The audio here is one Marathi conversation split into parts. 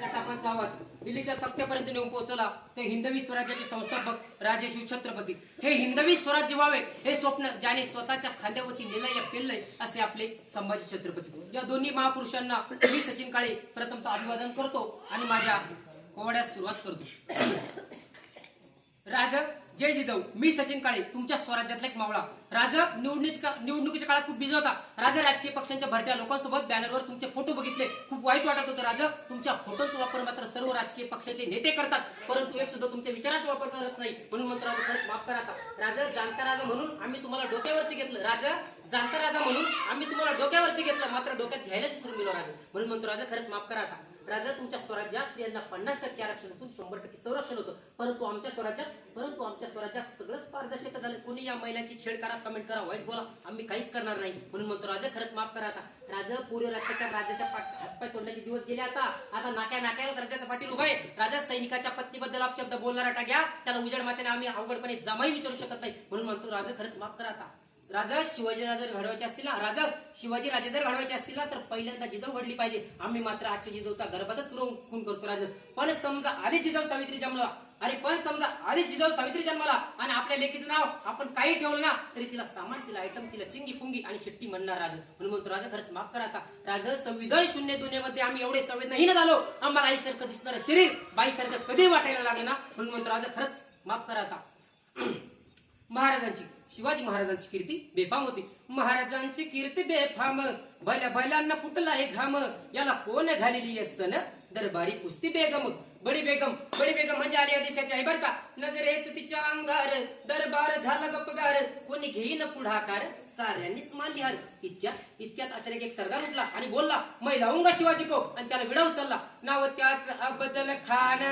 टापांचा आवाज दिल्लीच्या तख्त्यापर्यंत नेऊन पोहोचला ते हिंदवी स्वराज्याचे संस्थापक राजे शिवछत्रपती. हे हिंदवी स्वराज्य व्हावे हे स्वप्न ज्याने स्वतःच्या खांद्यावरती नेलंय पेललंय असे आपले संभाजी छत्रपती. या दोन्ही महापुरुषांना मी सचिन काळे प्रथमतः अभिवादन करतो आणि माझ्या पोवाड्यास सुरुवात करतो. राज जय जिजाऊ, मी सचिन काळे तुमच्या स्वराज्यातला एक मावळा. राजा निवडणुकीच्या काळात खूप बिझी होता. राजा राजकीय पक्षांच्या भरत्या लोकांसोबत बॅनरवर तुमचे फोटो बघितले, खूप वाईट वाटत होतं. राजा तुमच्या फोटोचा वापर मात्र सर्व राजकीय पक्षाचे नेते करतात, परंतु एक सुद्धा तुमच्या विचारांचा वापर करत नाही. म्हणून म्हणतो राजा खरंच माफ करा. राजा जाणता राजा म्हणून आम्ही तुम्हाला डोक्यावरती घेतलं. राजा जाणता राजा म्हणून आम्ही तुम्हाला डोक्यावरती घेतलं, मात्र डोक्यात घ्यायलाच विसरून गेलो राजा. म्हणून म्हणतो राजा खरंच माफ करा. राजा तुमच्या स्वराज्यात स्त्रियांना 50% आरक्षण असून 100% संरक्षण होतं, परंतु आमच्या स्वराज्यात सगळंच पारदर्शक झालं. कोणी या महिलांची छेड करा, कमेंट करा, वाईट बोला, आम्ही काहीच करणार नाही. म्हणून म्हणतो राजा खरंच माफ करा. राजा पूर्व राज्याच्या राजाच्या हातपाय तोडण्याचे दिवस गेले. आता नाक्यावर राजाच्या पाठीवर उभा आहे. राजा सैनिकाच्या पत्नीबद्दल अपशब्द बोलणारा टाक्या त्याला उजड मातेने आम्ही अवघडपणे जमाही विचारू शकत नाही. म्हणून म्हणतो राजा खरंच माफ करा. राजा शिवाजी जर घडवायचे असतील ना, राजा शिवाजी राजे जर घडवायचे असतील ना, तर पहिल्यांदा जिजाऊ घडली पाहिजे. आम्ही मात्र आजच्या जिजाऊचा गर्भातच खून करतो. राजा पण समजा आली जिजाऊ सावित्री जन्मला, आणि आपल्या लेकीचं नाव आपण काही ठेवलं ना तरी तिला सामान, तिला आयटम, तिला चिंगी पुंगी आणि शिट्टी म्हणणार. राजा म्हणून म्हणतो राजा खरंच माफ करा. राजा संविधान शून्य दुनियेमध्ये आम्ही एवढे संवेदनहीन झालो, आम्हाला आईसारखं दिसणारं शरीर बाईसारखं कधी वाटायला लागलं ना. म्हणून म्हणतो राजा खरंच माफ करा. शिवाजी महाराजांची कीर्ती बेफाम होती. महाराजांची कीर्ती बेफाम, भल्या भल्यांना फुटलाय घाम, याला कोण घालेली सन दरबारी कुस्ती बेगम. बडी बेगम म्हणजे आली देशाची आहे बर का. नजरेत तिच्या अंगार दरबार झाला गप्पगार, कोणी घेईन पुढाकार साऱ्यांनीच मानली हार. इतक्यात अचानक एक सरदार उठला आणि बोलला, मै लावूंगा शिवाजी को, आणि त्याला विडा उचलला. नाव त्याच अफजल खान.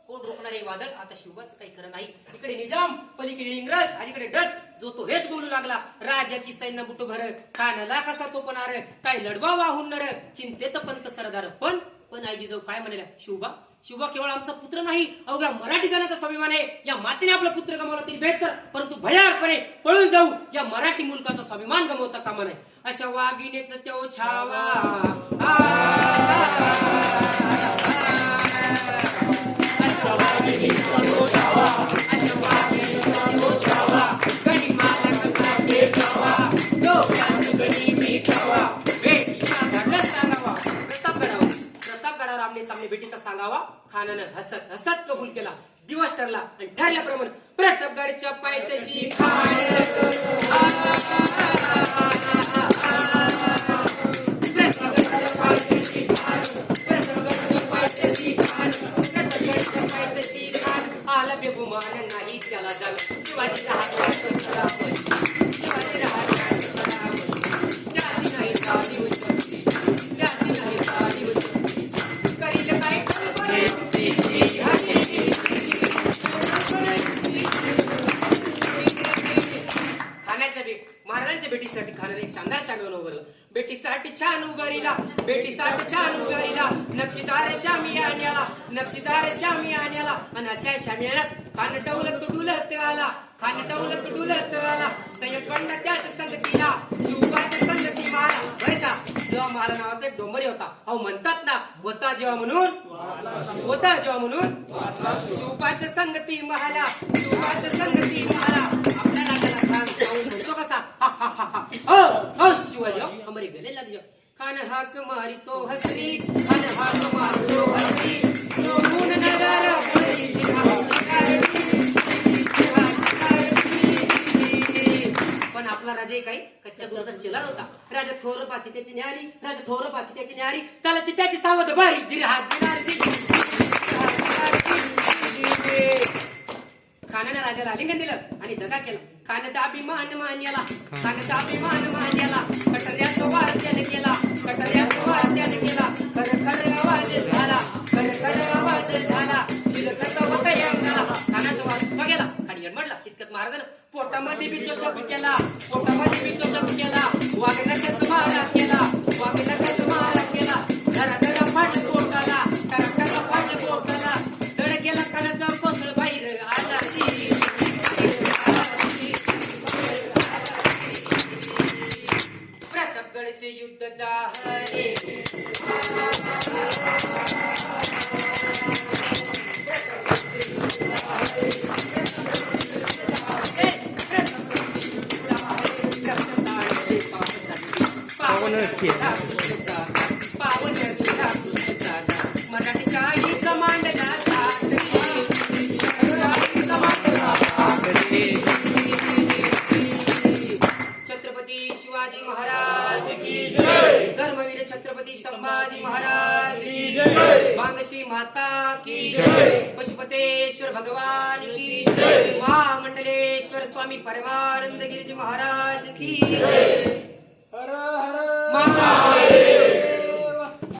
कोण रोखणार आहे वादळ. आता शिवाच काही खरं नाही. इकडे निजाम, पलीकडे इंग्रज, आणि इकडे डच. जो तो हेच बोलू लागला, राजाची सैन्य बुटू भर, खानाला कसा तो पणार, काय लढवा वाहून नर, चिंतेत पंत सरदार. पण आई जिजाऊ काय म्हणाल्या, शिवबा केवळ आमचा पुत्र नाही, अवघ्या मराठी जनाचा स्वाभिमान आहे. या मातेने आपला पुत्र गमावला तरी बेहतर, परंतु भयानकपणे पळून जाऊ या मराठी मुलकाचा स्वाभिमान गमावता कामा नाही. अशा वाघिणीच त्यो छावा, प्रतापगडावर आमने सामने भेटीचा सांगावा. खानानं हसत हसत कबूल केला. दिवस ठरला आणि ठरल्याप्रमाणे प्रतापगडच्या पायथ्याशी खान, आला बेगुमान नाही त्याला जाग. शिवाजीचा हात महाराजांच्या भेटीसाठी खानाने एक शानदार शामियान उभारला. बेटीसाठी छान उभारीला, नक्षीदार शामियान्याला, आणि अशा शामियानात खान डौलत डुलत आला. सय्यद बंड त्याच्या संगतीला, शिवबाच्या संगती मारा. बरं का, जेव्हा महारा नावाचा एक डोंबरी होता, अहो म्हणतात ना, होता जेव्हा म्हणून शिवबाच्या संगती महाला, आपल्या राजाला खान म्हणतो कसा, हो शिवाजी हमारे गले लग जाओ. खान हाक मारी तो हसरी, तो खून नजारा पण आपला राजा काही कच्च्या दुधाचा चिलार होता. राजा थोर पाती त्याची न्यारी, चालायची त्याची सावध बारी. खानाने राजाला आलिंगन दिलं आणि दगा केला. खानाचा अभिमान मान्याला, कटऱ्याचा वार त्याने केला, खर आवाज झाला, चिलखत होता या अंगाला. खानाचा वार गेला, खाली यडमडला. इतकत महाराजानं पोटामध्ये बिचो चप केला, वाघनट्याचा मारा केला. पाटगडचे युद्ध जाहले पावन केला मराठी शाहीचा मांडला छत्रपती शिवाजी महाराज की जय धर्मवीर छत्रपती संभाजी महाराज की जय मांगसी माता की जय पशुपतेश्वर भगवान की जय महामंडलेश्वर स्वामी परमानंद गिरिजी महाराज की जय हर हर